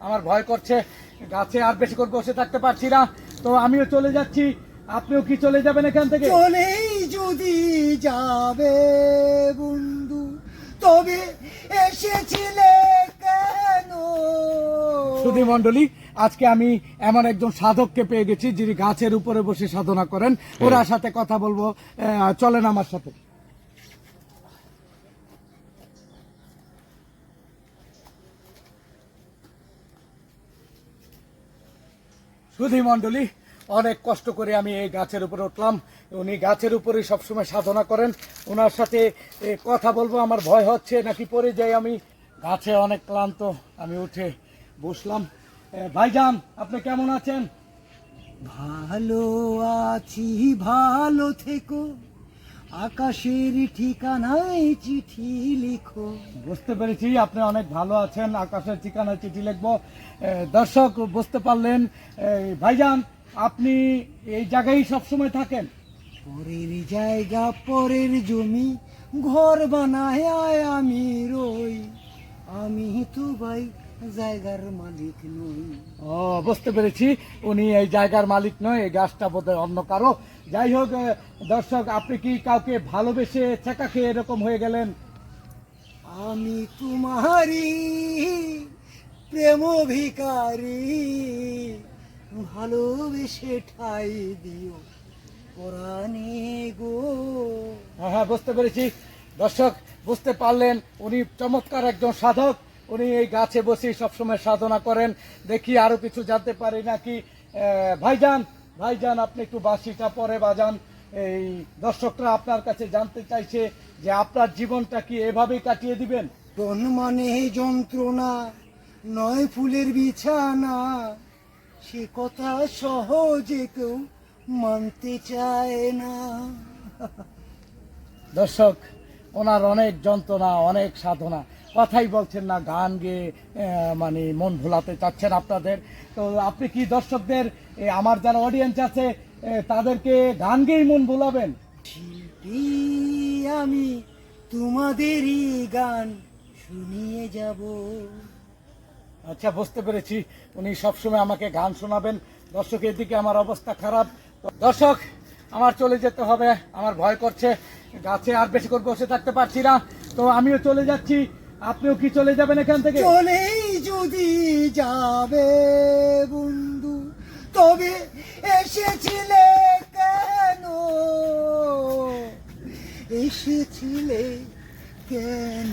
আমার ভয় করছে, গাছে আর বেশি করে বসে থাকতে পারছি না, তো আমিও চলে যাচ্ছি। আপনিও কি চলে যাবেন এখান থেকে? চলেই যদি যাবে বন্ধু, তবে এসেছিলে কেন? সুধী মণ্ডলী, আজকে আমি এমন একজন সাধককে পেয়ে গেছি যিনি গাছের উপরে বসে সাধনা করেন। ওনার সাথে কথা বলবো, চলেন আমার সাথে। সুধী মণ্ডলী, অনেক কষ্ট করে আমি এই গাছের উপরে উঠলাম। উনি গাছের উপরে সবসময় সাধনা করেন। ওনার সাথে কথা বলবো। আমার ভয় হচ্ছে নাকি পড়ে যাই আমি। গাছে অনেক ক্লান্ত, আমি উঠে বসলাম। ভাইজান, আপনি কেমন আছেন? ভালো আছি, ভালো থেকো, আকাশের ঠিকানায় চিঠি লিখো। বুঝতে পেরেছি আপনি অনেক ভালো আছেন, আকাশের ঠিকানায় চিঠি লিখবো। দর্শক বুঝতে পারলেন। ভাইজান, আপনি এই জায়গায় সবসময় থাকেন? পরের জায়গা পরের জমি, ঘর বানায় আমি রই, আমি তো ভাই জায়গার মালিক নই। ও, বুঝতে পেরেছি, উনি এই জায়গার মালিক নয়, এই গাছটা বোধহয় অন্য কারো। যাই হোক দর্শক, আপনি কি কাউকে ভালোবেসে ছেঁকা খেয়ে এরকম হয়ে গেলেন? আমি তোমারই প্রেম ভিখারি, ভালোবেসে ঠাই দিও পরাণে গো। হ্যাঁ, বুঝতে পেরেছি। দর্শক বুঝতে পারলেন, উনি চমৎকার একজন সাধক। উনি এই গাছে বসে সবসময় সাধনা করেন। দেখি আরো কিছু জানতে পারি নাকি। ভাইজান, আপনি একটু বাঁশিটা পরে বাজান। এই দর্শকরা আপনার কাছে জানতে চাইছে যে আপনার জীবনটা কি এভাবেই কাটিয়ে দিবেন? প্রাণ মানে যন্ত্রণা, নয় ফুলের বিছানা, সে কথা সহজে কেউ মানতে চায় না। দর্শক, ওনার অনেক যন্ত্রণা, অনেক সাধনা, কথাই বলছেন না, গান গেয়ে মানে মন ভোলাতে চাচ্ছেন আপনাদের। তো আপনি কি দর্শকদের, আমার যারা অডিয়েন্স আছে তাদেরকে গান গেয়েই মন ভোলাবেন? শিল্পী আমি, তোমাদেরই গান শুনিয়ে যাব। আচ্ছা, বুঝতে পেরেছি, উনি সবসময় আমাকে গান শোনাবেন। দর্শকের দিকে আমার অবস্থা খারাপ। তো দর্শক, আমার চলে যেতে হবে, আমার ভয় করছে, গাছে আর বেশি করে বসে থাকতে পারছি না, তো আমিও চলে যাচ্ছি। আপনিও কি চলে যাবেন এখান থেকে? চলেই যদি যাবে বন্ধু, তবে এসেছিলে কেন? এসেছিলে কেন?